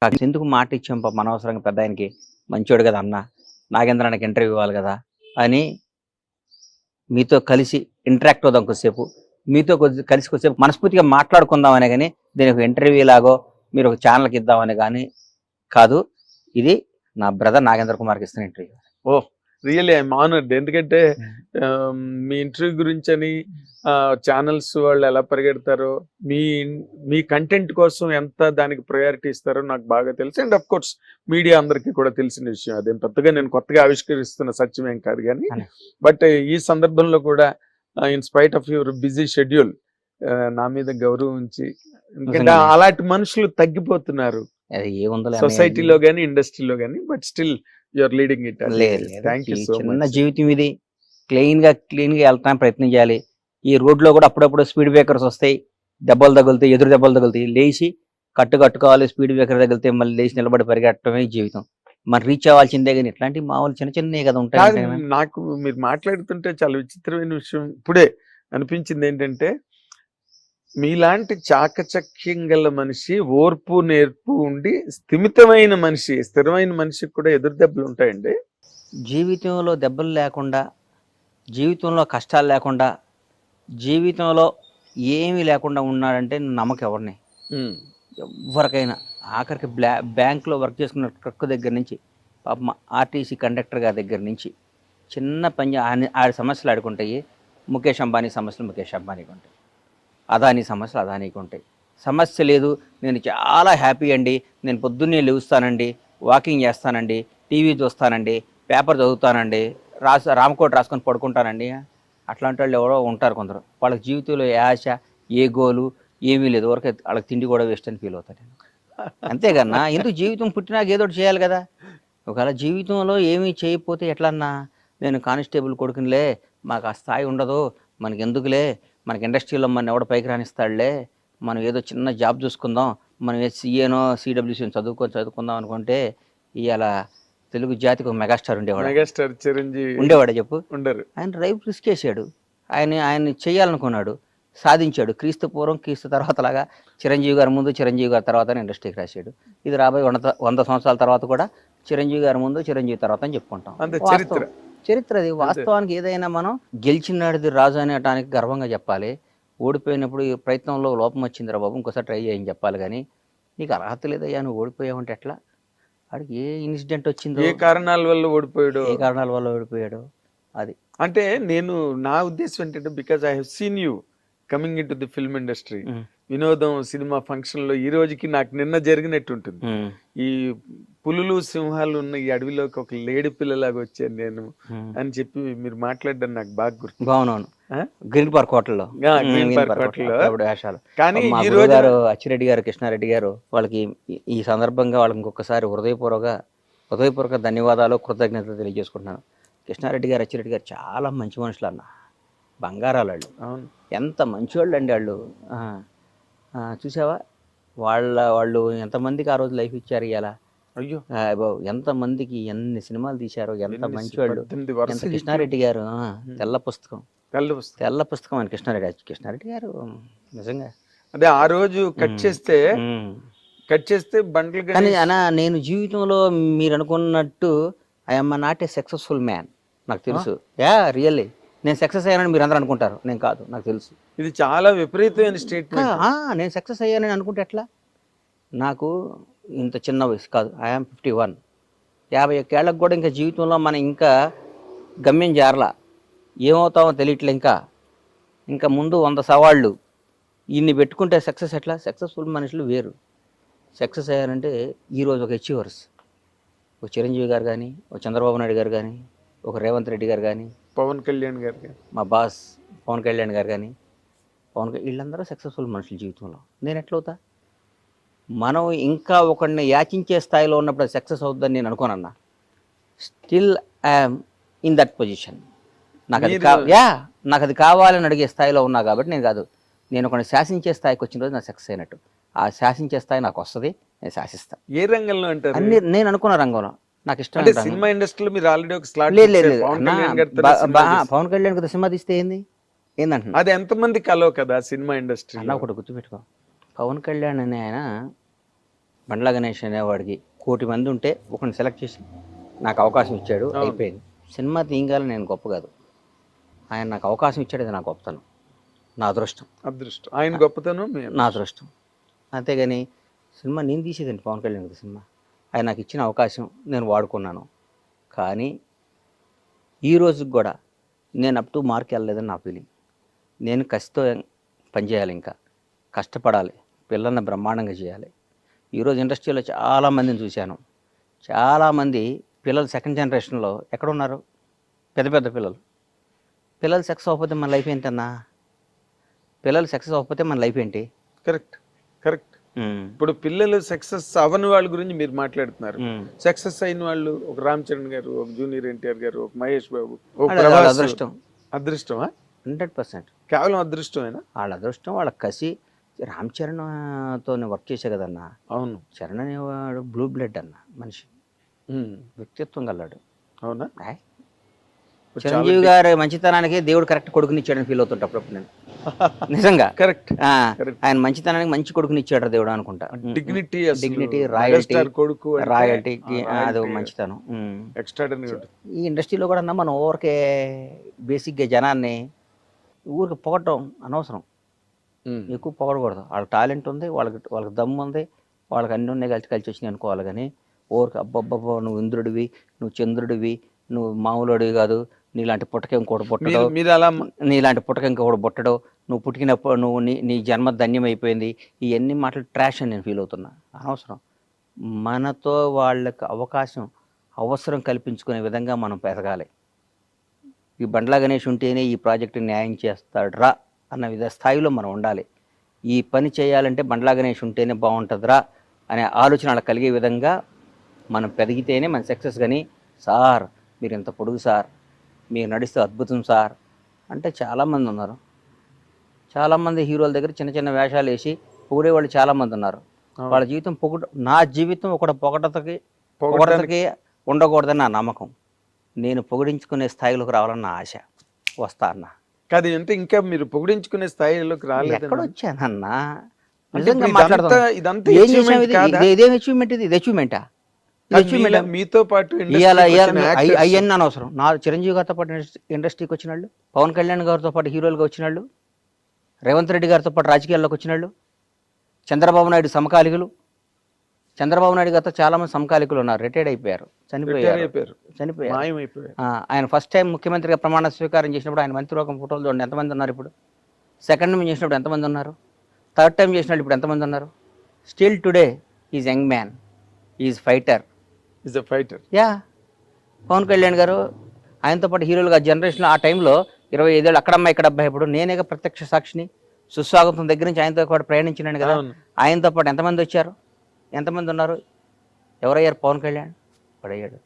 ఎందుకు మాట ఇచ్చాం పాపం అనవసరంగా పెద్ద ఆయనకి, మంచోడు కదా అన్న, నాగేంద్రానికి ఇంటర్వ్యూ ఇవ్వాలి కదా అని మీతో కలిసి ఇంటరాక్ట్ అవుదాం కొద్దిసేపు, మీతో కలిసి కొద్దిసేపు మనస్ఫూర్తిగా మాట్లాడుకుందాం అనే కానీ దీని ఒక ఇంటర్వ్యూ లాగో మీరు ఒక ఛానల్కి ఇద్దామని కానీ కాదు. ఇది నా బ్రదర్ నాగేంద్ర కుమార్కి ఇస్తున్న interview. Oh really I'm honoured. ఎందుకంటే మీ ఇంటర్వ్యూ గురించి అని ఛానల్స్ వాళ్ళు ఎలా పరిగెడతారో, మీ కంటెంట్ కోసం ఎంత దానికి ప్రయారిటీ ఇస్తారో నాకు బాగా తెలుసు. అండ్ అఫ్ కోర్స్ మీడియా అందరికీ కూడా తెలిసిన విషయం. అదేం పెద్దగా నేను కొత్తగా ఆవిష్కరిస్తున్న సత్యమేం కాదు కానీ, బట్ ఈ సందర్భంలో కూడా in spite of your busy schedule నా మీద గౌరవం ఉంచి, ఎందుకంటే అలాంటి మనుషులు తగ్గిపోతున్నారు సొసైటీలో గానీ ఇండస్ట్రీలో గానీ, but still you're leading it. Thank you so much. చిన్న జీవితం ఇది, క్లీన్ గా వెళ్తానికి ప్రయత్నం చేయాలి. ఈ రోడ్లో కూడా అప్పుడప్పుడు స్పీడ్ బ్రేకర్స్ వస్తాయి, దెబ్బలు తగులుతాయి, ఎదురు దెబ్బలు తగులుతాయి, లేచి కట్టుకోవాలి. స్పీడ్ బ్రేకర్ తగిలితే మళ్ళీ లేచి నిలబడి పరిగెట్టడమే జీవితం. మరి రీచ్ అవ్వాల్సిందే కానీ ఇట్లాంటి మామూలు చిన్న చిన్నవి కదా ఉంటాయి. నాకు మీరు మాట్లాడుతుంటే చాలా విచిత్రమైన విషయం ఇప్పుడే అనిపించింది ఏంటంటే, మీలాంటి చాకచక్యం గల మనిషి, ఓర్పు నేర్పు ఉండి స్థిమితమైన మనిషి, స్థిరమైన మనిషికి కూడా ఎదురు దెబ్బలు ఉంటాయండి. జీవితంలో దెబ్బలు లేకుండా, జీవితంలో కష్టాలు లేకుండా, జీవితంలో ఏమీ లేకుండా ఉన్నాడంటే నమ్మకం ఎవరిని, ఎవరికైనా. ఆఖరికి బ్యాంకులో వర్క్ చేసుకున్న ట్రక్ దగ్గర నుంచి, పాపం ఆర్టీసీ కండక్టర్ గారి దగ్గర నుంచి, చిన్న పని ఆడి సమస్యలు ఆడుకుంటాయి. ముఖేష్ అంబానీ సమస్యలు ముఖేష్ అంబానీకి ఉంటాయి, అదానీ సమస్యలు అదానీకి ఉంటాయి. సమస్య లేదు, నేను చాలా హ్యాపీ అండి, నేను పొద్దున్నే లేస్తానండి, వాకింగ్ చేస్తానండి, టీవీ చూస్తానండి, పేపర్ చదువుతానండి, రామకోట రాసుకొని పడుకుంటానండి. అట్లాంటి వాళ్ళు ఎవరో ఉంటారు కొందరు. వాళ్ళకి జీవితంలో ఏ ఆశ, ఏ గోలు ఏమీ లేదు, వరకు వాళ్ళకి తిండి కూడా వేస్ట్ అని ఫీల్ అవుతాను నేను. అంతేకన్నా ఎందుకు జీవితం పుట్టినాక ఏదో ఒకటి చేయాలి కదా. ఒకవేళ జీవితంలో ఏమీ చేయకపోతే ఎట్లన్నా, నేను కానిస్టేబుల్ కొడుకునిలే, మాకు ఆ స్థాయి ఉండదు, మనకి ఎందుకులే, మనకి ఇండస్ట్రీలో మన ఎవడ పైకి రానిస్తాడులే, మనం ఏదో చిన్న జాబ్ చూసుకుందాం, మనం సీఏనో సిడబ్ల్యూసీని చదువుకుందాం అనుకుంటే ఇవాళ తెలుగు జాతికి ఒక మెగాస్టార్ ఉండేవాడు. మెగాస్టార్ చిరంజీవి ఉండేవాడు చెప్పు. ఉండరు. ఆయన రైట్ రిస్క్ చేశాడు, ఆయన చేయాలనుకున్నాడు, సాధించాడు. క్రీస్తు పూర్వం క్రీస్తు తర్వాత లాగా చిరంజీవి గారి ముందు, చిరంజీవి గారి తర్వాత ఇండస్ట్రీకి రాశాడు. ఇది రాబోయే 100 సంవత్సరాల తర్వాత కూడా చిరంజీవి గారి ముందు, చిరంజీవి తర్వాత అని చెప్పుకుంటాం. చరిత్ర అది. వాస్తవానికి ఏదైనా మనం గెలిచినాడిది రాజు అనేటానికి గర్వంగా చెప్పాలి. ఓడిపోయినప్పుడు ఈ ప్రయత్నంలో లోపం వచ్చిందిరా బాబు, ఇంకోసారి ట్రై చేయని చెప్పాలి. కానీ నీకు అర్హత లేదయ్యా, నువ్వు ఓడిపోయావంటే ఎట్లా? వాడికి ఏ ఇన్సిడెంట్ వచ్చిందో, ఏ కారణాల వల్ల ఓడిపోయాడు అది. అంటే నేను నా ఉద్దేశం ఏంటంటే, because I have seen you coming in to the film industry, వినోదం సినిమా ఫంక్షన్ లో ఈ రోజుకి నాకు నిన్న జరిగినట్టు ఉంటుంది. ఈ పులులు సింహాలు ఉన్న ఈ అడవిలోకి ఒక లేడి పిల్లలాగా వచ్చాను నేను అని చెప్పి మీరు మాట్లాడడం నాకు బాగా గుర్తు. అవునవును, గ్రీన్ పార్క్ హోటల్లో. కానీ ఈ రోజు అచ్చిరెడ్డి గారు, కృష్ణారెడ్డి గారు, వాళ్ళకి ఈ సందర్భంగా వాళ్ళకి ఇంకొకసారి హృదయపూర్వక ధన్యవాదాలు, కృతజ్ఞతలు తెలియజేసుకుంటున్నాను. కృష్ణారెడ్డి గారు, అచ్చిరెడ్డి గారు చాలా మంచి మనుషులు అన్న, బంగారాలు వాళ్ళు. ఎంత మంచివాళ్ళు అండి వాళ్ళు. చూసావా వాళ్ళు ఎంతమందికి ఆ రోజు లైఫ్ ఇచ్చారు. ఇలా అయ్యో ఎంతమందికి ఎన్ని సినిమాలు తీశారు, ఎంత మంచివాళ్ళు. ఎంత కృష్ణారెడ్డి గారు తెల్ల పుస్తకం అని కృష్ణారెడ్డి గారు నిజంగా. అదే ఆ రోజు కట్ చేస్తే బండ్లు. కానీ అన్నా, నేను జీవితంలో మీరు అనుకున్నట్టు I'm not a successful man, నాకు తెలుసు. రియల్లీ నేను సక్సెస్ అయ్యానని మీరు అందరూ అనుకుంటారు, నేను కాదు, నాకు తెలుసు. ఇది చాలా విపరీతమైన స్టేట్మెంట్. నేను సక్సెస్ అయ్యానని అనుకుంటే ఎట్లా? నాకు ఇంత చిన్న వయసు కాదు, ఐఎమ్ 51. 51 ఏళ్ళకు కూడా ఇంకా జీవితంలో మనం ఇంకా గమ్యం చేరలా, ఏమవుతామో తెలియట్లే. ఇంకా ముందు 100 సవాళ్ళు ఇన్ని పెట్టుకుంటే సక్సెస్ ఎట్లా? సక్సెస్ఫుల్ మనుషులు వేరు. సక్సెస్ అయ్యారంటే ఈరోజు ఒక అచీవర్స్, ఒక చిరంజీవి గారు కానీ, ఒక చంద్రబాబు నాయుడు గారు కానీ, ఒక రేవంత్ రెడ్డి గారు కానీ, పవన్ కళ్యాణ్ గారు, మా బాస్ పవన్ కళ్యాణ్ గారు కానీ, వీళ్ళందరూ సక్సెస్ఫుల్ మనుషుల జీవితంలో. నేను ఎట్లవుతా? మనం ఇంకా ఒకరిని యాచించే స్థాయిలో ఉన్నప్పుడు సక్సెస్ అవుతుందని నేను అనుకోనన్నా. Still I'm in that position. నాకు అది కావాలని అడిగే స్థాయిలో ఉన్నా కాబట్టి నేను కాదు, నేను ఒకరిని శాసించే స్థాయికి వచ్చిన రోజు నాకు సక్సెస్ అయినట్టు. ఆ శాసించే స్థాయి నాకు వస్తుంది, నేను శాసిస్తాను. ఏ రంగంలో అంటారు? అన్ని నేను అనుకున్న రంగంలో. నాకు ఇష్టం సినిమా ఇండస్ట్రీలో మీరు ఆల్రెడీ ఒక స్లాట్. పవన్ కళ్యాణ్ కదా సినిమా తీస్తే ఏందంటే అది ఎంతమంది కలవ కదా సినిమా ఇండస్ట్రీ. ఒకటి గుర్తుపెట్టుకో, పవన్ కళ్యాణ్ అనే ఆయన బండ్ల గణేష్ అనేవాడికి 1,000,000 మంది ఉంటే ఒకరిని సెలెక్ట్ చేసి నాకు అవకాశం ఇచ్చాడు, అయిపోయింది. సినిమా తీయగల నేను గొప్ప కాదు, ఆయన నాకు అవకాశం ఇచ్చాడు, అది నా గొప్పతనం, నా అదృష్టం. ఆయన గొప్పతనం నా అదృష్టం. అంతేగాని సినిమా నేను తీసేదండి పవన్ కళ్యాణ్ గారి సినిమా, ఆయన నాకు ఇచ్చిన అవకాశం నేను వాడుకున్నాను. కానీ ఈ రోజుకి కూడా నేను అప్ టు మార్క్ వెళ్ళలేదని నా ఫీలింగ్. నేను కసితో పనిచేయాలి, ఇంకా కష్టపడాలి, పిల్లల్ని బ్రహ్మాండంగా చేయాలి. ఈరోజు ఇండస్ట్రీలో చాలామందిని చూశాను, చాలామంది పిల్లలు సెకండ్ జనరేషన్లో ఎక్కడున్నారు, పెద్ద పెద్ద పిల్లలు సక్సెస్ అవ్వకపోతే మన లైఫ్ ఏంటన్నా, పిల్లలు సక్సెస్ అవ్వకపోతే మన లైఫ్ ఏంటి? కరెక్ట్. ఇప్పుడు పిల్లలు సక్సెస్ అవ్వని వాళ్ళ గురించి మీరు మాట్లాడుతున్నారు. సక్సెస్ అయిన వాళ్ళు ఒక రామ్ చరణ్ గారు, ఒక జూనియర్ ఎన్టీఆర్ గారు, ఒక మహేష్ బాబు, ఒక ప్రభాస్. అదృష్టం. అదృష్టమా? 100%. కేవలం అదృష్టమేనా? వాళ్ళ అదృష్టం, వాళ్ళ కసి. రామ్ చరణ్తో వర్క్ చేసే కదన్నా. అవును. చరణ్ అనేవాడు బ్లూ బ్లడ్ అన్న మనిషి, వ్యక్తిత్వం గల్లాడు. అవునా? చిరంజీవి గారి మంచితనానికి దేవుడు కరెక్ట్ కొడుకుని ఇచ్చాడని ఫీల్ అవుతుంటా అప్పుడప్పుడు నేను, నిజంగా. కరెక్ట్. ఆయన మంచితనానికి మంచి కొడుకుని ఇచ్చాడు దేవుడు అనుకుంటా. డిగ్నిటీ, రాయల్టీకి అది మంచితనం. ఈ ఇండస్ట్రీలో కూడా అన్నా మనం ఊరికే బేసిక్గా జనాన్ని ఊరికి పొగటం అనవసరం, ఎక్కువ పొగడకూడదు. వాళ్ళకి టాలెంట్ ఉంది, వాళ్ళకి దమ్ము ఉంది, వాళ్ళకి అన్నీ ఉన్నాయి, కలిసి వచ్చినాయి అనుకోవాలి. కానీ ఊరికి అబ్బబ్బబ్బో నువ్వు ఇంద్రుడివి, నువ్వు చంద్రుడివి, నువ్వు మామూలుడివి కాదు, నీలాంటి పుట్టక ఇంకోటి పుట్టడు, నీలాంటి పుట్టక ఇంకొకటి పుట్టడు, నువ్వు పుట్టినప్పుడు నువ్వు నీ జన్మ ధన్యం అయిపోయింది, ఇవన్నీ మాటలు ట్రాష్ అని నేను ఫీల్ అవుతున్నా. అనవసరం. మనతో వాళ్ళకి అవసరం కల్పించుకునే విధంగా మనం పెరగాలి. ఈ బండ్ల గణేష్ ఉంటేనే ఈ ప్రాజెక్టు న్యాయం చేస్తాడురా అన్న స్థాయిలో మనం ఉండాలి. ఈ పని చేయాలంటే బండ్ల గణేష్ ఉంటేనే బాగుంటుందిరా అనే ఆలోచన వాళ్ళకి కలిగే విధంగా మనం పెరిగితేనే మన సక్సెస్. కానీ సార్ మీరు ఎంత పొడుగు సార్, మీరు నడిస్తే అద్భుతం సార్ అంటే చాలామంది ఉన్నారు. చాలామంది హీరోల దగ్గర చిన్న చిన్న వేషాలు వేసి పొగిడేవాళ్ళు చాలామంది ఉన్నారు. వాళ్ళ జీవితం నా జీవితం ఒకటి పొగడతకి ఉండకూడదని నా నమ్మకం. నేను పొగిడించుకునే స్థాయిలోకి రావాలని నా ఆశ. వస్తా అన్న కాదు అంటే ఇంకా మీరు పొగిడించుకునే స్థాయిలోకి రాలేదు. ఎక్కడ వచ్చానన్నా? ఇదేం అచీవ్మెంట్? ఇది అచీవ్మెంటా? మీతో పాటు అయ్యన్న అనవసరం. నా చిరంజీవి గారితో పాటు ఇండస్ట్రీకి వచ్చిన వాళ్ళు, పవన్ కళ్యాణ్ గారితో పాటు హీరోలుగా వచ్చిన వాళ్ళు, రేవంత్ రెడ్డి గారితో పాటు రాజకీయాల్లోకి వచ్చిన వాళ్ళు, చంద్రబాబు నాయుడు సమకాలికులు. చంద్రబాబు నాయుడు గారితో చాలా మంది సమకాలికులు ఉన్నారు, రిటైర్డ్ అయిపోయారు, చనిపోయారు. ఆయన ఫస్ట్ టైం ముఖ్యమంత్రిగా ప్రమాణ స్వీకారం చేసినప్పుడు ఆయన మంత్రివర్గం ఫోటోలు చూడండి ఎంతమంది ఉన్నారు. ఇప్పుడు సెకండ్ టైం చేసినప్పుడు ఎంతమంది ఉన్నారు, థర్డ్ టైం చేసినప్పుడు ఇప్పుడు ఎంతమంది ఉన్నారు. Still today is young man, is fighter. Pawan Kalyan garu ఆయనతో పాటు హీరోలుగా జనరేషన్ ఆ టైంలో 25 ఏళ్ళు అక్కడమ్మ ఇక్కడ అబ్బాయి. ఇప్పుడు నేనేగా ప్రత్యక్ష సాక్షిని. సుస్వాగతం దగ్గర నుంచి ఆయనతో పాటు ప్రయాణించినాను కదా. ఆయనతో పాటు ఎంతమంది వచ్చారు, ఎంతమంది ఉన్నారు? ఎవరయ్యారు? పవన్ కళ్యాణ్ వాడయ్యాడు.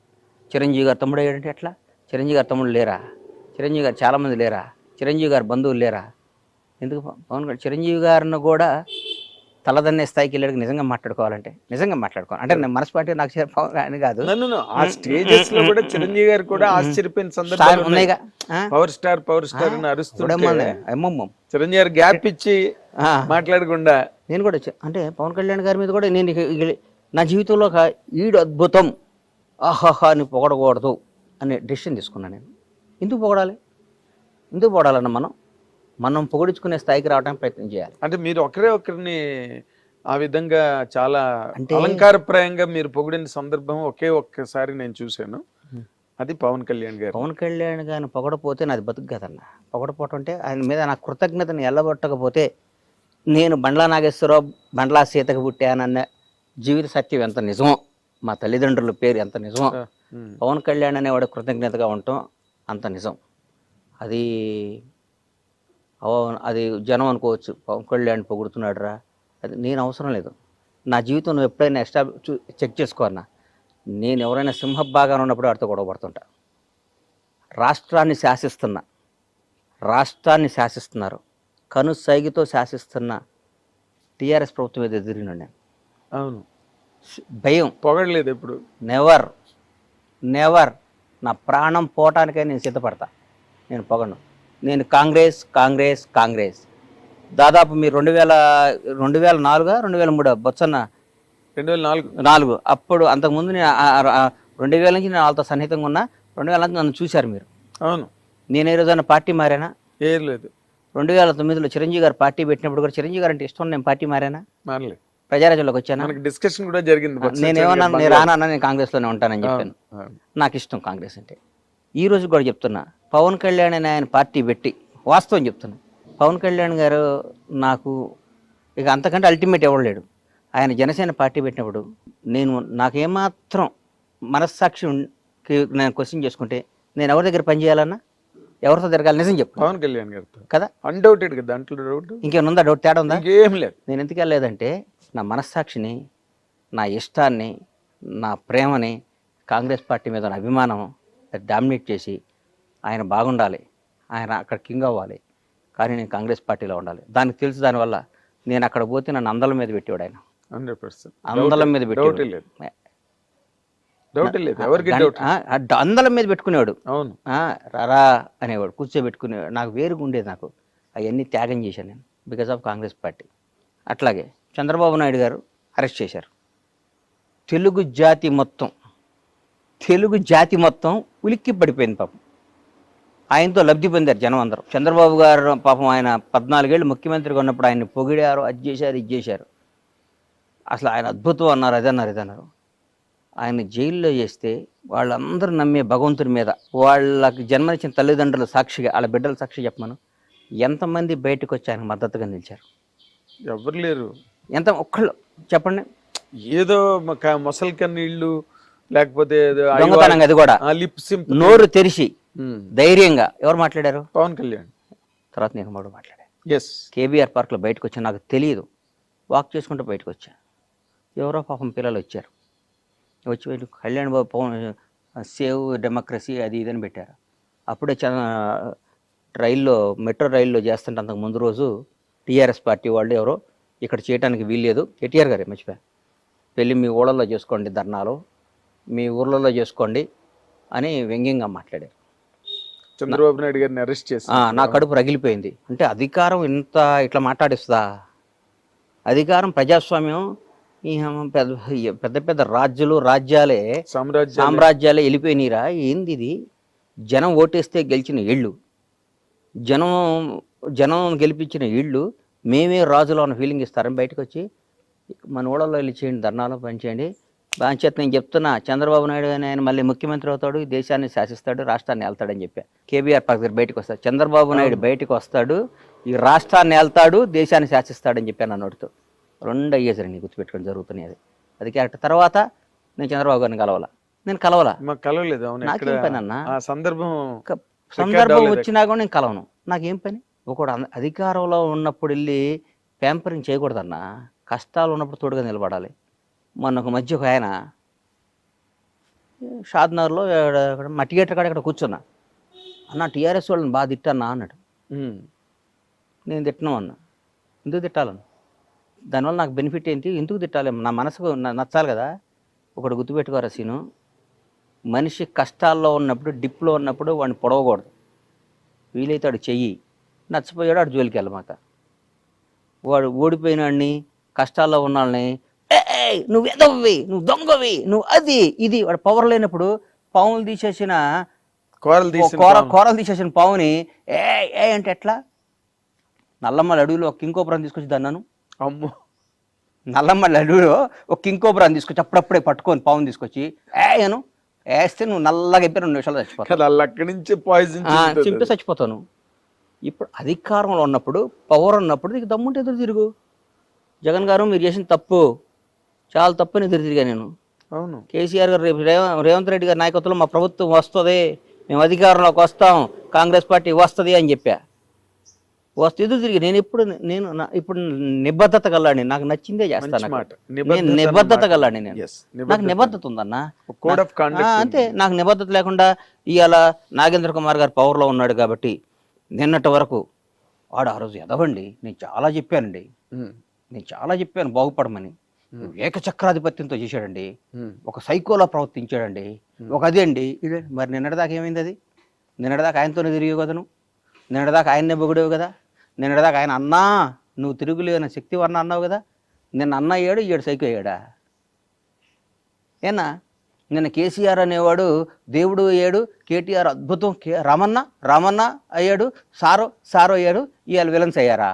చిరంజీవి గారు తమ్ముడు అయ్యాడంటే ఎట్లా? చిరంజీవి గారు తమ్ముడు లేరా? చిరంజీవి గారు చాలామంది లేరా? చిరంజీవి గారు బంధువులు లేరా? ఎందుకు పవన్ కళ్యాణ్ చిరంజీవి గారిని కూడా తలదన్నే స్థాయికి వెళ్ళాడు. నిజంగా మాట్లాడుకోవాలి అంటే నేను మనస్పాటి నాకు పవన్ అని కాదు, చిరంజీవి గారు కూడా ఆశ్చర్యపోయిన సందర్భాలు ఉన్నాయిగా. పవర్ స్టార్ అని అరుస్తుంటే చిరంజీవి గారు గ్యాప్ ఇచ్చి మాట్లాడకుండా నేను కూడా అంటే పవన్ కళ్యాణ్ గారి మీద కూడా నేను నా జీవితంలో ఒక ఈడు అద్భుతం ఆహాహా అని పొగడకూడదు అనే డెసిషన్ తీసుకున్నాను నేను. ఎందుకు పొగడాలన్న మనం పొగిడించుకునే స్థాయికి రావడానికి ప్రయత్నం చేయాలి. అంటే మీరు ఒకరిని ఆ విధంగా చాలా అలంకారప్రాయంగా మీరు పొగిడిన సందర్భం ఒక్కసారి నేను చూశాను. అది పవన్ కళ్యాణ్ గారిని పొగడపోతే నాది బతుకు కదన్న. పొగడపోవటం అంటే ఆయన మీద నా కృతజ్ఞతను ఎల్లబొట్టకపోతే నేను బండ్లా నాగేశ్వరరావు బండ్లా సీతకు పుట్టానన్న జీవిత సత్యం ఎంత నిజమో, మా తల్లిదండ్రుల పేరు ఎంత నిజమో, పవన్ కళ్యాణ్ అనేవాడు కృతజ్ఞతగా ఉండటం అంత నిజం. అది జనం అనుకోవచ్చు, పవన్ కళ్యాణ్ పొగుడుతున్నాడు రా, అది నేను అవసరం లేదు. నా జీవితం నువ్వు ఎప్పుడైనా చెక్ చేసుకో అన్నా. నేను ఎవరైనా సింహభాగాన ఉన్నప్పుడు వాడితో గొడవపడుతుంటా. రాష్ట్రాన్ని శాసిస్తున్నారు, కనుసైగితో శాసిస్తున్న టీఆర్ఎస్ ప్రభుత్వం మీద ఎదిరినాను నేను. అవును, భయం పొగడలేదు ఎప్పుడు. నెవర్ నా ప్రాణం పోవటానికై నేను సిద్ధపడతా, నేను పొగను. నేను కాంగ్రెస్ దాదాపు మీరు 2004 2003 బొత్సన్న 2004. 4 అప్పుడు అంతకుముందు నేను 2000 నుంచి నేను వాళ్ళతో సన్నిహితంగా ఉన్నా. 2000 నుంచి నన్ను చూశారు మీరు. అవును. నేను ఏ రోజైనా పార్టీ మారానా? ఏం లేదు. 2009లో చిరంజీవి గారు పార్టీ పెట్టినప్పుడు కూడా చిరంజీవి గారు అంటే ఇష్టం నేను పార్టీ మారానా? మారలేదు. ప్రజారాజ్యంలోకి వచ్చానా? మనకి డిస్కషన్ కూడా జరిగింది. నేనేమన్నా నేను రానన్నా నేను కాంగ్రెస్లోనే ఉంటానని చెప్పాను. అవును. నాకు ఇష్టం కాంగ్రెస్ అంటే. ఈ రోజు కూడా చెప్తున్నా, పవన్ కళ్యాణ్ అని ఆయన పార్టీ పెట్టి వాస్తవం చెప్తున్నా, పవన్ కళ్యాణ్ గారు నాకు ఇక అంతకంటే అల్టిమేట్ ఎవరు లేడు. ఆయన జనసేన పార్టీ పెట్టినప్పుడు నాకేమాత్రం మనస్సాక్షికి నేను క్వశ్చన్ చేసుకుంటే నేను ఎవరి దగ్గర పనిచేయాలన్నా, ఎవరితో తిరగాలి? నిజం చెప్పు. పవన్ కళ్యాణ్ గారితో కదా, అన్డౌటెడ్ కదా, దాంట్లో డౌట్ ఇంకేమైనా ఉందా? డౌట్ తేడా ఉందా? ఇంకేం లేదు. నేను ఎందుకు వెళ్ళలేదంటే నా మనస్సాక్షిని, నా ఇష్టాన్ని, నా ప్రేమని, కాంగ్రెస్ పార్టీ మీద ఉన్న అభిమానం డామినేట్ చేసి ఆయన బాగుండాలి, ఆయన అక్కడ కింగ్ అవ్వాలి, కానీ నేను కాంగ్రెస్ పార్టీలో ఉండాలి. దానికి తెలుసు. దానివల్ల నేను అక్కడ పోతే నన్ను అందల మీద పెట్టేవాడు ఆయన. 100% అందలం మీద డౌట్ లేదు. డౌట్ లేదు. ఎవరికి డౌట్? అందలం మీద పెట్టుకునేవాడు. అవును. రారా అనేవాడు, కూర్చోబెట్టుకునేవాడు. నాకు వేరుగా ఉండేది. నాకు అవన్నీ త్యాగం చేశాను నేను బికాజ్ ఆఫ్ కాంగ్రెస్ పార్టీ. అట్లాగే చంద్రబాబు నాయుడు గారు అరెస్ట్ చేశారు. తెలుగు జాతి మొత్తం ఉలిక్కి పడిపోయింది పాపం. ఆయనతో లబ్ధి పొందారు జనం అందరూ. చంద్రబాబు గారు పాపం ఆయన 14 ఏళ్ళు ముఖ్యమంత్రిగా ఉన్నప్పుడు ఆయన్ని పొగిడారు, అది చేశారు, ఇది చేశారు. అసలు ఆయన అద్భుతం అన్నారు, ఇదన్నారు. ఆయన జైల్లో చేస్తే వాళ్ళందరూ నమ్మే భగవంతుని మీద, వాళ్ళకి జన్మనిచ్చిన తల్లిదండ్రుల సాక్షిగా, వాళ్ళ బిడ్డల సాక్షి చెప్పమను, ఎంతమంది బయటకు వచ్చి ఆయనకు మద్దతుగా నిలిచారు? ఎవరు లేరు. ఒక్కళ్ళు చెప్పండి. ఏదో మొసలి కన్నీళ్ళు, లేకపోతే దొంగతనంగా, అది కూడా లిప్ సింపుల్, నోరు తెరిచి ధైర్యంగా ఎవరు మాట్లాడారు? పవన్ కళ్యాణ్. తర్వాత నేను కూడా మాట్లాడాను. ఎస్. కేబీఆర్ పార్క్లో బయటకు వచ్చా, నాకు తెలియదు, వాక్ చేసుకుంటూ బయటకు వచ్చా. ఎవరో పాపం పిల్లలు వచ్చారు, వచ్చి కళ్యాణ్ బాబు పవన్ సేవ్ డెమోక్రసీ అది ఇదని పెట్టారు. అప్పుడే మెట్రో రైల్లో చేస్తుంటే అంతకు ముందు రోజు టీఆర్ఎస్ పార్టీ వాళ్ళు ఎవరో ఇక్కడ చేయడానికి వీల్లేదు, కేటీఆర్ గారే మర్చిపోయా, వెళ్ళి మీ ఊళ్ళల్లో చేసుకోండి ధర్నాలు, మీ ఊర్లలో చేసుకోండి అని వ్యంగ్యంగా మాట్లాడారు. చంద్రబాబు నాయుడు గారిని అరెస్ట్ చేసి నా కడుపు రగిలిపోయింది. అంటే అధికారం ఇట్లా మాట్లాడిస్తుందా? అధికారం, ప్రజాస్వామ్యం, ఈ పెద్ద పెద్ద రాజ్యాలే సామ్రాజ్యాలే వెళ్ళిపోయినీరా? ఏంది ఇది? జనం ఓటేస్తే గెలిచిన ఇళ్ళు, జనం గెలిపించిన ఇళ్ళు, మేమే రాజులో ఉన్న ఫీలింగ్ ఇస్తారని బయటకు వచ్చి మన ఊళ్ళలో వెళ్ళి చేయండి, ధర్నాలు పనిచేయండి. బాంచేత నేను చెప్తున్నా, చంద్రబాబు నాయుడు అని ఆయన మళ్ళీ ముఖ్యమంత్రి అవుతాడు, దేశాన్ని శాసిస్తాడు, రాష్ట్రాన్ని వెళ్తాడని చెప్పా. కేబీఆర్ పార్క్ దగ్గర బయటకు వస్తాడు చంద్రబాబు నాయుడు, బయటకు వస్తాడు, ఈ రాష్ట్రాన్ని వెళ్తాడు, దేశాన్ని శాసిస్తాడని చెప్పాను నా నోటితో. 2 అయ్యేసరి గుర్తుపెట్టుకొని జరుగుతున్నాయి. అది కరెక్ట్. తర్వాత నేను చంద్రబాబు గారిని కలవలా. కలవలేదు. నాకేం పని అన్న? సందర్భం వచ్చినా కూడా నేను కలవను. నాకేం పని? ఒకడు అధికారంలో ఉన్నప్పుడు వెళ్ళి ప్యాంపరింగ్ చేయకూడదన్నా, కష్టాలు ఉన్నప్పుడు తోడుగా నిలబడాలి. మొన్న ఒక మధ్య ఒక ఆయన షాద్నగర్లో మా థియేటర్ కాడ ఇక్కడ కూర్చున్నా, అన్న టీఆర్ఎస్ వాళ్ళని బాగా తిట్టన్నా అన్నాడు. నేను తిట్టను అన్నా. ఎందుకు తిట్టాలను? దానివల్ల నాకు బెనిఫిట్ ఏంటి? ఎందుకు తిట్టాలి? నా మనసుకు నచ్చాలి కదా. ఒకటి గుర్తుపెట్టుకోరా సీను, మనిషి కష్టాల్లో ఉన్నప్పుడు, డిప్లో ఉన్నప్పుడు వాడిని పొడవకూడదు. వీలైతే వాడు చెయ్యి, నచ్చిపోయాడు వాడు జోలికి వెళ్ళమాక. వాడు ఓడిపోయినాడిని, కష్టాల్లో ఉన్నాళ్ళని నువ్వు ఎదవ్వి, నువ్వు దొంగవి, నువ్వు అది ఇది, వాడు పవర్ లేనప్పుడు పావులు తీసేసిన కూరలు తీసేసిన పావుని ఏ అంటే ఎట్లా? నల్లమ్మల అడవిలో ఒక కింకోపురం తీసుకొచ్చి దన్నాను. అమ్మో, నల్లమ్మల అడవిలో ఒక కింకోపురం తీసుకొచ్చి అప్పుడప్పుడే పట్టుకొని పావుని తీసుకొచ్చి అను వేస్తే నువ్వు నల్లగా అయిపోయి 2 నిమిషాలు చచ్చిపోతావు. అక్కడి నుంచి పాయిజన్ చింపి చచ్చిపోతాను. ఇప్పుడు అధికారంలో ఉన్నప్పుడు, పవర్ ఉన్నప్పుడు నీకు దమ్ముంటే ఎదురు తిరుగు. జగన్ గారు మీరు చేసిన తప్పు, చాలా తప్పని ఎదురు తిరిగా నేను. అవును. కేసీఆర్ గారు రేపు రేవంత్ రెడ్డి గారి నాయకత్వంలో మా ప్రభుత్వం వస్తుంది, మేము అధికారంలోకి వస్తాం, కాంగ్రెస్ పార్టీ వస్తుంది అని చెప్పా. ఎదురు తిరిగి ఇప్పుడు నిబద్ధత గల్లాడిని, నాకు నచ్చిందే చేస్తాను. నేను నిబద్ధత గల్లాడిని, నాకు నిబద్ధత ఉందన్న. అంతే, నాకు నిబద్ధత లేకుండా ఇవాళ నాగేంద్ర కుమార్ గారు పవర్లో ఉన్నాడు కాబట్టి నిన్నటి వరకు వాడు ఆ రోజు ఎదవండి, నేను చాలా చెప్పాను బాగుపడమని. ఏకచక్రాధిపత్యంతో చేశాడండి, ఒక సైకోలా ప్రవర్తించాడండి, ఒక అదే అండి ఇదే. మరి నిన్నటిదాకా ఏమైంది? అది నిన్నటిదాకా ఆయనతోనే తిరిగి కదా, నువ్వు నిన్నటిదాకా ఆయన్నే పొగిడేవు కదా, నిన్నటిదాకా ఆయన అన్నా నువ్వు తిరుగులేని శక్తి వర్ణ అన్నావు కదా. నిన్న అన్న అయ్యాడు, ఈడు సైకో అయ్యాడా? ఏనా నిన్న కేసీఆర్ అనేవాడు దేవుడు అయ్యాడు, కేటీఆర్ అద్భుతం, రామన్న అయ్యాడు, సారో అయ్యాడు, ఇవాళ విలన్స్ అయ్యారా?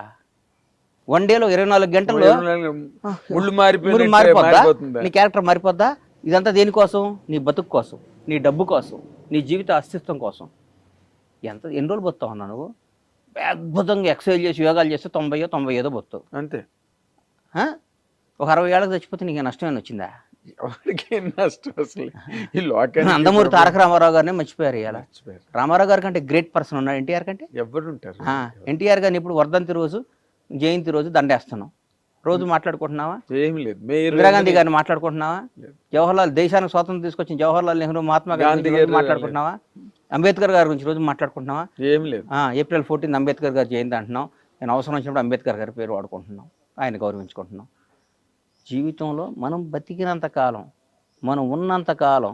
వన్ డేలో 24 గంటల్లో ముళ్ళు మారిపోద్దా? మారిపోతుందా? నీ క్యారెక్టర్ మారిపోద్దా? ఇదంతా దేనికోసం? నీ బతుకు కోసం, నీ డబ్బు కోసం, నీ జీవిత అస్తిత్వం కోసం. ఎన్ని రోజులు బతుతావు అన్నా నువ్వు? అద్భుతంగా ఎక్సర్సైజ్ చేసి యోగాలు చేస్తే 90 బతుతావు అంతే. ఒక 60 ఏళ్ళకి చచ్చిపోతే నీకు నష్టమేనా వచ్చిందా? ఎవరికి నష్టం అసలు ఈ లోకానికి. నందమూరి తారక రామారావు గారిని మర్చిపోయారు. ఇలా రామారావు గారి కంటే గ్రేట్ పర్సన్ ఉన్నాడు ఎన్టీఆర్ కంటే. ఎవరు ఉంటారు? ఎన్టీఆర్ గారిని ఇప్పుడు వర్ధంతి రోజు, జయంతి రోజు దండేస్తున్నాం. రోజు మాట్లాడుకుంటున్నావా? ఏమి లేదు. ఇందిరాగాంధీ గారిని మాట్లాడుకుంటున్నావా? జవహర్లాల్, దేశానికి స్వాతంత్రం తీసుకొచ్చిన జవహర్లాల్ నెహ్రూ, మహాత్మా గాంధీ గారిని మాట్లాడుకుంటున్నావా? అంబేద్కర్ గారి గురించి రోజు మాట్లాడుకుంటున్నావా? ఏమి లేదు. ఏప్రిల్ 14 అంబేద్కర్ గారి జయంతి అంటున్నాం. నేను అవసరం వచ్చినప్పుడు అంబేద్కర్ గారి పేరు వాడుకుంటున్నాం, ఆయన గౌరవించుకుంటున్నాం. జీవితంలో మనం బతికినంత కాలం, మనం ఉన్నంత కాలం,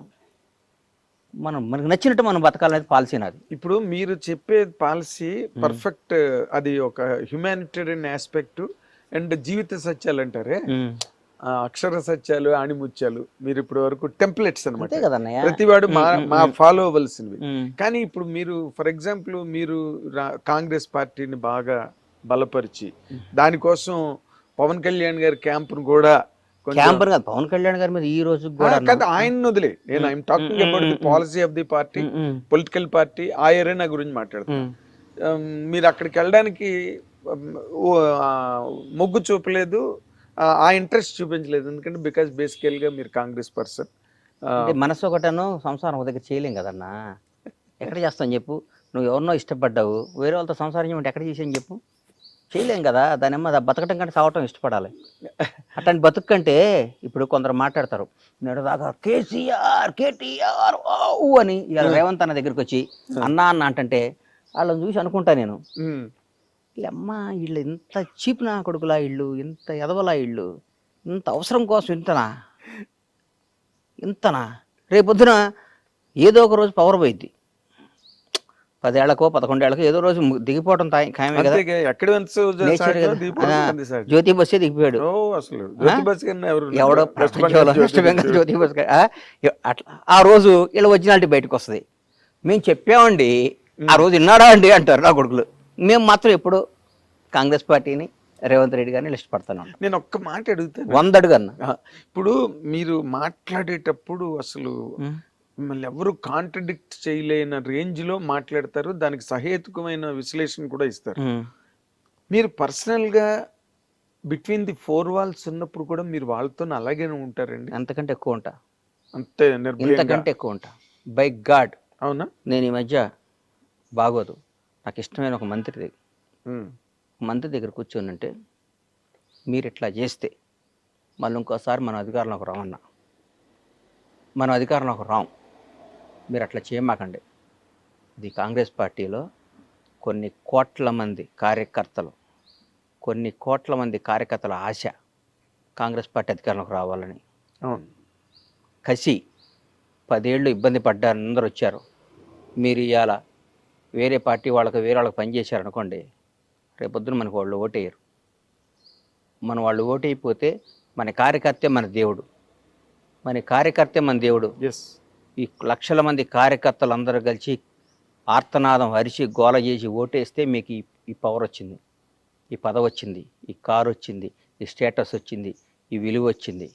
మనకు నచ్చినట్టు మనం బతకాలనేది పాలసీ నాది. ఇప్పుడు మీరు చెప్పే పాలసీ పర్ఫెక్ట్. అది ఒక హ్యుమానిటేరియన్ ఆస్పెక్ట్ అండ్ జీవిత సత్యాలు అంటారే, అక్షర సత్యాలు, ఆణిముత్యాలు. మీరు ఇప్పుడు వరకు టెంప్లెట్స్ అనమాట, ప్రతివాడు మా ఫాలో అవ్వాల్సినవి. కానీ ఇప్పుడు మీరు ఫర్ ఎగ్జాంపుల్ మీరు కాంగ్రెస్ పార్టీని బాగా బలపరిచి దానికోసం పవన్ కళ్యాణ్ గారి క్యాంపును కూడా, పవన్ కళ్యాణ్ గారి మీద ఈ రోజు కూడా ఆయన వదిలే, నేను I'm talking about the policy of the party, political party, ఆ ఏరియా గురించి మాట్లాడుతున్నాను. మీరు అక్కడికి వెళ్ళడానికి మొగ్గు చూపలేదు, ఆ ఇంట్రెస్ట్ చూపించలేదు. ఎందుకంటే బికాస్ బేసికల్ గా మీరు కాంగ్రెస్ పర్సన్. మనసు ఒకటను, సంసారం ఒక దగ్గర చేయలేం కదన్నా. ఎక్కడ చేస్తాను చెప్పు? నువ్వు ఎవరినో ఇష్టపడ్డావు, వేరే వాళ్ళతో సంసారం చేయమంటే ఎక్కడ చేసాను చెప్పు? చేయలేం కదా. దానిమ్మ బతకటం కంటే సావటం ఇష్టపడాలి. అట్లాంటి బతుకు కంటే ఇప్పుడు కొందరు మాట్లాడతారు, నేడు దాకా కేటీఆర్ అని, ఇవాళ రేవంత్ అన్న దగ్గరికి వచ్చి అన్నా అంటే వాళ్ళని చూసి అనుకుంటా నేను, అమ్మా వీళ్ళు ఇంత చీప్ నా కొడుకులా, ఇళ్ళు ఇంత ఎదవలా, ఇళ్ళు ఇంత అవసరం కోసం ఇంతనా రేపొద్దున ఏదో ఒక రోజు పవర్ పోయిద్ది. 10 ఏళ్లకో 11 ఏళ్లకో ఏదో రోజు దిగిపోవడం ఖాయమే కదా. జ్యోతి బస్సే దిగిపోయాడు. ఎవడో వెస్ట్ బెంగాల్ జ్యోతి బస్ అట్లా ఆ రోజు ఇలా ఒరిజినాలిటీ బయటకు వస్తుంది. మేము చెప్పామండి, ఆ రోజు విన్నాడా అండి అంటారు నా కొడుకులు. మేము మాత్రం ఎప్పుడు కాంగ్రెస్ పార్టీని, రేవంత్ రెడ్డి గారిని ఇష్టపడతాను. నేను ఒక్క మాట అడుగుతాను, 100 అడుగన్నా. ఇప్పుడు మీరు మాట్లాడేటప్పుడు అసలు మిమ్మల్ని ఎవరు కాంట్రడిక్ట్ చేయలేని రేంజ్ లో మాట్లాడతారు, దానికి సహేతుకమైన విశ్లేషణ కూడా ఇస్తారు. మీరు పర్సనల్ గా బిట్వీన్ ది 4 walls ఉన్నప్పుడు కూడా మీరు వాళ్ళతో అలాగే ఉంటారండి? అంతకంటే ఎక్కువ ఉంటా. అంతే, ఇంతకంటే ఎక్కువ ఉంటా. By God. అవునా? నేను ఈ మధ్య బాగోదు, నాకు ఇష్టమైన ఒక మంత్రి దగ్గర కూర్చొని అంటే, మీరు ఇట్లా చేస్తే మళ్ళీ ఇంకోసారి మనం అధికారంలోకి రామన్నా, మనం అధికారంలోకి రాం, మీరు అట్లా చేయమాకండి. ఇది కాంగ్రెస్ పార్టీలో కొన్ని కోట్ల మంది కార్యకర్తల ఆశ కాంగ్రెస్ పార్టీ అధికారంలోకి రావాలని. కసి 10 ఏళ్ళు ఇబ్బంది పడ్డారు, అందరూ వచ్చారు. మీరు ఇవాళ వేరే పార్టీ వేరే వాళ్ళకి పనిచేశారనుకోండి, రేపొద్దున మనకు వాళ్ళు ఓటేయరు. వాళ్ళు ఓటైపోతే మన కార్యకర్తే మన దేవుడు. ఈ లక్షల మంది కార్యకర్తలు అందరూ కలిసి ఆర్తనాదం అరిచి గోల చేసి ఓటేస్తే మీకు ఈ పవర్ వచ్చింది, ఈ పదవి వచ్చింది, ఈ కారు వచ్చింది, ఈ స్టేటస్ వచ్చింది, ఈ విలువ వచ్చింది.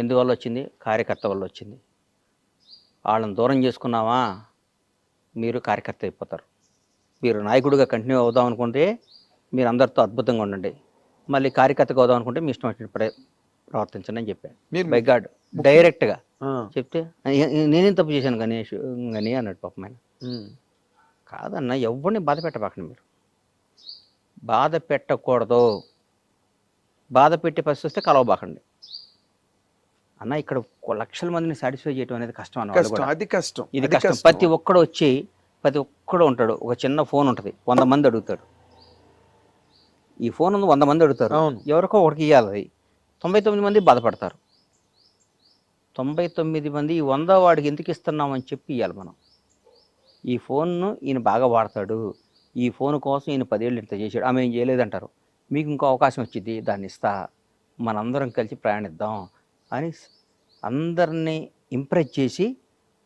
ఎందువల్ల వచ్చింది? కార్యకర్త వల్ల వచ్చింది. వాళ్ళని దూరం చేసుకున్నావా, మీరు కార్యకర్త అయిపోతారు. మీరు నాయకుడిగా కంటిన్యూ అవుదాం అనుకుంటే మీరు అందరితో అద్భుతంగా ఉండండి, మళ్ళీ కార్యకర్తగా అవుదాం అనుకుంటే మీ ఇష్టం వచ్చిన ప్రవర్తించండి అని చెప్పాను. బై గాడ్ డైరెక్ట్గా చెప్తే నేనేం తప్పు చేశాను గణేష్ అని అన్నాడు పాపం ఆయన. కాదన్న, ఎవరిని బాధ పెట్టబాకండి, మీరు బాధ పెట్టకూడదు. బాధ పెట్టే పరిస్థితి వస్తే కలవబాకండి అన్న. ఇక్కడ లక్షల మందిని సాటిస్ఫై చేయడం అనేది కష్టం అన్న. అది కష్టం, ఇది కష్టం. ప్రతి ఒక్కడు ఉంటాడు, ఒక చిన్న ఫోన్ ఉంటుంది, 100 మంది అడుగుతాడు. ఈ ఫోన్ ఉంది, 100 మంది అడుగుతారు, ఎవరికో ఒకటికి ఇవ్వాలి. 99 మంది బాధపడతారు. 99 మంది ఈ 100 వాడికి ఎందుకు ఇస్తున్నామని చెప్పి ఇవ్వాలి మనం. ఈ ఫోన్ను ఈయన బాగా వాడతాడు, ఈ ఫోన్ కోసం ఈయన 10 ఏళ్ళు ఇంత చేశాడు, ఆమె ఏం చేయలేదంటారు. మీకు ఇంకో అవకాశం వచ్చింది, దాన్ని ఇస్తా, మనందరం కలిసి ప్రయాణిద్దాం అని అందరినీ ఇంప్రెస్ చేసి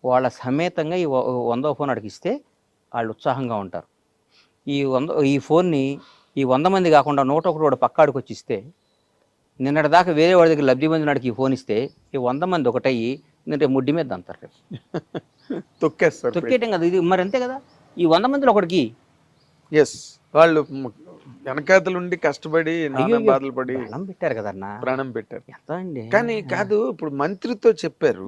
వాళ్ళ సమేతంగా ఈ 100వ ఫోన్ అడిగిస్తే వాళ్ళు ఉత్సాహంగా ఉంటారు. ఈ ఫోన్ని ఈ 100 మంది కాకుండా 101 వాడు పక్కాడికి వచ్చి ఇస్తే, నిన్నటి దాకా వేరే వాడి దగ్గర లబ్ధి పొందినాడికి ఈ ఫోన్ ఇస్తే ఈ 100 మంది ఒకటయ్యి రేపు ముడ్డి మీద అంటారు. రేపు తొక్కేస్తారు. తొక్కేయటం కదా ఇది, మరి అంతే కదా. ఈ 100 మందిలో ఒకటికి ఎస్, వాళ్ళు వెనకాతలుండి కష్టపడి నానా బాధలు పడి ప్రాణం పెట్టారు కదన్నా, ప్రాణం పెట్టారు. ఎంత అండి. కానీ కాదు, ఇప్పుడు మంత్రితో చెప్పారు,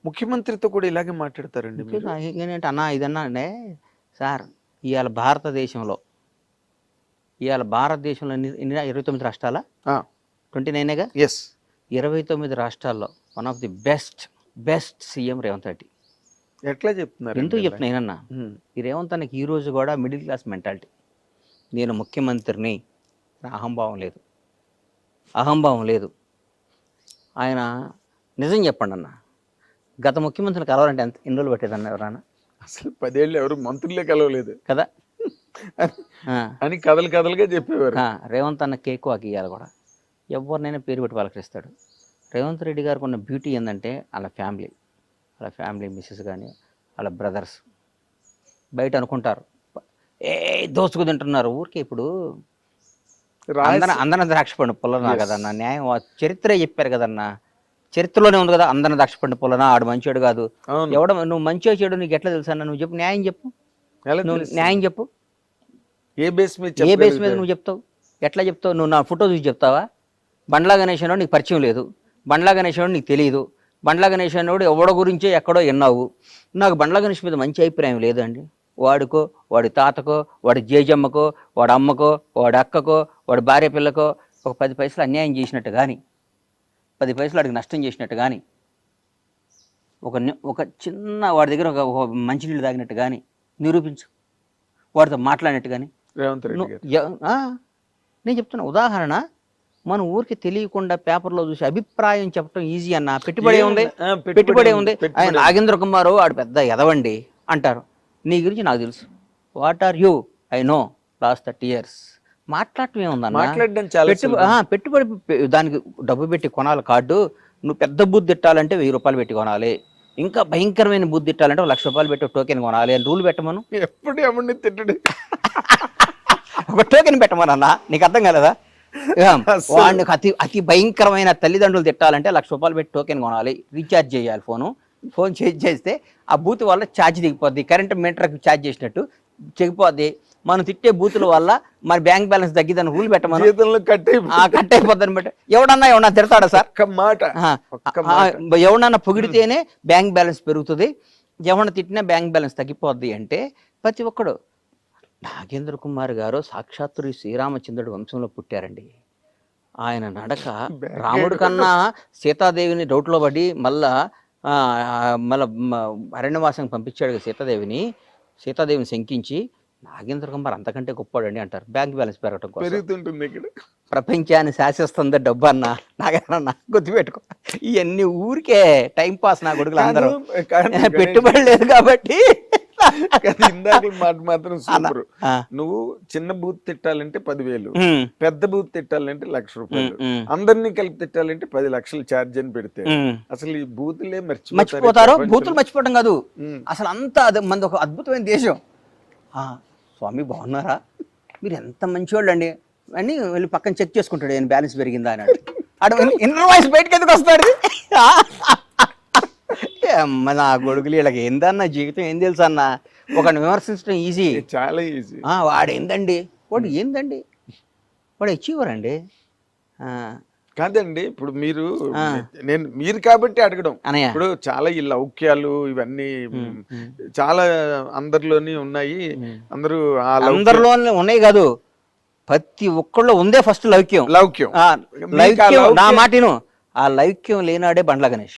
ముఖ్యమంత్రితో కూడా ఇలాగే మాట్లాడతారండి మీరు? ఏంటంటే అన్నా ఇదన్నా అంటే సార్, ఇవాళ భారతదేశంలో ఎన్ని 29 రాష్ట్రాల 29గా? ఎస్, 29 రాష్ట్రాల్లో one of the best CM Revanth Reddy. ఎట్లా చెప్తున్నారు? ఎందుకు చెప్తున్నా ఏనన్నా, ఈ రేవంత్ అన్నకి ఈ రోజు కూడా మిడిల్ క్లాస్ మెంటాలిటీ. నేను ముఖ్యమంత్రిని, అహంభావం లేదు. ఆయన నిజం చెప్పండి అన్న, గత ముఖ్యమంత్రిని కలవాలంటే ఎన్ని రోజులు పట్టేదన్న ఎవరన్నా? అసలు 10 ఏళ్ళు ఎవరు మంత్రులే కలవలేదు కదా అని కథలుగా చెప్పేవారు. రేవంత్ అన్న కేక్ వాకి ఇవ్వాలి కూడా, ఎవరినైనా పేరు పెట్టి పలకరిస్తాడు. రేవంత్ రెడ్డి గారికి ఉన్న బ్యూటీ ఏంటంటే వాళ్ళ ఫ్యామిలీ మిస్సెస్ కానీ వాళ్ళ బ్రదర్స్ బయట అనుకుంటారు దోచుకు తింటున్నారు ఊరికే. ఇప్పుడు అందరిని ద్రాక్ష పండు పొలనా కదన్నా, న్యాయం చరిత్రే చెప్పారు కదన్నా, చరిత్రలోనే ఉంది కదా, అందరిని ద్రాక్ష పండు పొలనా, ఆడు మంచివాడు కాదు. నువ్వు మంచిగా చెడు నీకు ఎట్లా తెలుసా? నువ్వు చెప్పు, న్యాయం చెప్పు, న్యాయం చెప్పు. ఏ బేస్ మీద నువ్వు చెప్తావు? ఎట్లా చెప్తావు? నువ్వు నా ఫోటో చూసి చెప్తావా? బండ్లా గణేష్ అన్నాడు నీకు పరిచయం లేదు, బండ్లా గణేష్ అన్నాడు నీకు తెలియదు, బండ్లా గణేష్ అన్నాడు ఎవడో గురించో ఎక్కడో విన్నావు. నాకు బండ్లా గణేష్ మీద మంచి అభిప్రాయం లేదండి. వాడికో, వాడి తాతకో, వాడి జేజమ్మకో, వాడి అమ్మకో, వాడి అక్కకో, వాడి భార్య పిల్లకో ఒక 10 పైసలు అన్యాయం చేసినట్టు కానీ, 10 పైసలు వాడికి నష్టం చేసినట్టు కానీ, ఒక చిన్న వాడి దగ్గర ఒక మంచినీళ్ళు తాగినట్టు కానీ నిరూపించు, వాడితో మాట్లాడినట్టు కానీ. నేను చెప్తున్నా ఉదాహరణ, మన ఊరికి తెలియకుండా పేపర్లో చూసి అభిప్రాయం చెప్పడం ఈజీ అన్న. పెట్టుబడి ఉంది. ఆయన నాగేంద్ర కుమార్ ఆడు పెద్ద ఎదవండి అంటారు. నీ గురించి నాకు తెలుసు. What are you? I know last 30 years. మాట్లాడటం ఏముందన్న? పెట్టుబడి దానికి డబ్బు పెట్టి కొనాలి కార్డు. నువ్వు పెద్ద బూత్ తిట్టాలంటే 1000 రూపాయలు పెట్టి కొనాలి. ఇంకా భయంకరమైన బూత్ తిట్టాలంటే 1,00,000 రూపాయలు పెట్టి టోకెన్ కొనాలి అని రూల్ పెట్టమను. ఎప్పుడు ఎవరిని తిట్టడు, ఒక టోకెన్ పెట్టమనన్నా. నీకు అర్థం కాలేదా? వాడికి అతి భయంకరమైన తల్లిదండ్రులు తిట్టాలంటే 1,00,000 రూపాయలు పెట్టి టోకెన్ కొనాలి, రీఛార్జ్ చేయాలి. ఫోన్ చేస్తే ఆ బూత్ వల్ల ఛార్జ్ దిగిపోద్ది, కరెంట్ మీటర్కి ఛార్జ్ చేసినట్టు చెగిపోద్ది. మనం తిట్టే బూతుల వల్ల మన బ్యాంక్ బ్యాలెన్స్ తగ్గిదని రూల్ పెట్టమని, కట్ అయిపోద్దని బట్టి. ఎవడన్నా తిడతాడా సార్? ఎవడన్నా పొగిడితేనే బ్యాంక్ బ్యాలెన్స్ పెరుగుతుంది, ఎవడన్నా తిట్టినా బ్యాంక్ బ్యాలెన్స్ తగ్గిపోద్ది అంటే ప్రతి ఒక్కడు. నాగేంద్ర కుమార్ గారు సాక్షాత్తు శ్రీరామచంద్రుడి వంశంలో పుట్టారండి. ఆయన నడక రాముడి కన్నా సీతాదేవిని డౌట్లో పడి మళ్ళా అరణ్యవాసం పంపించాడు సీతాదేవిని శంకించి. నాగేంద్ర కుమార్ అంతకంటే గొప్పవాడండి అంటారు. బ్యాంక్ బ్యాలెన్స్ పెరగటం కోసం ప్రపంచాన్ని శాసిస్తుంది డబ్బు అన్న. నాగేంద్ర గుర్తుపెట్టుకో, ఇవన్నీ ఊరికే టైం పాస్. నా కొడుకులు అందరూ పెట్టుబడి లేదు కాబట్టి. ఇందాక మాట మాత్రం సూపర్. నువ్వు చిన్న బూత్ తిట్టాలంటే 10,000, పెద్ద బూత్ తిట్టాలంటే 1,00,000 రూపాయలు, అందరినీ కలిపి తిట్టాలంటే 10 లక్షలు ఛార్జ్ అని పెడితే అసలు ఈ బూతులే మర్చిపోతారు. బూతులు మర్చిపోవడం కాదు అసలు, అంతా మనది ఒక అద్భుతమైన దేశం. స్వామి బాగున్నారా, మీరు ఎంత మంచివాళ్ళు అండి అని వెళ్ళి పక్కన చెక్ చేసుకుంటాడు, నేను బ్యాలెన్స్ పెరిగిందా అని. ఇన్నర్ వాయిస్ బయటకి ఎందుకు వస్తాడు? నా కొడుకులు వీళ్ళకి ఏందన్న జీవితం ఏం తెలుసు అన్న. ఒకటి విమర్శించడం ఈజీ, చాలా ఈజీ. వాడు ఏందండి, వాడు అచీవర్ అండి. కాదండి, ఇప్పుడు మీరు కాబట్టి అడగడం. ఇప్పుడు చాలా ఈ లౌక్యాలు ఇవన్నీ చాలా అందరిలోని ఉన్నాయి. అందరిలోనే ఉన్నాయి కాదు, ప్రతి ఒక్కళ్ళు ఉందే ఫస్ట్ లౌక్యం. లౌక్యం నా మాటను ఆ లౌక్యం లేనాడే బండ్ల గణేష్.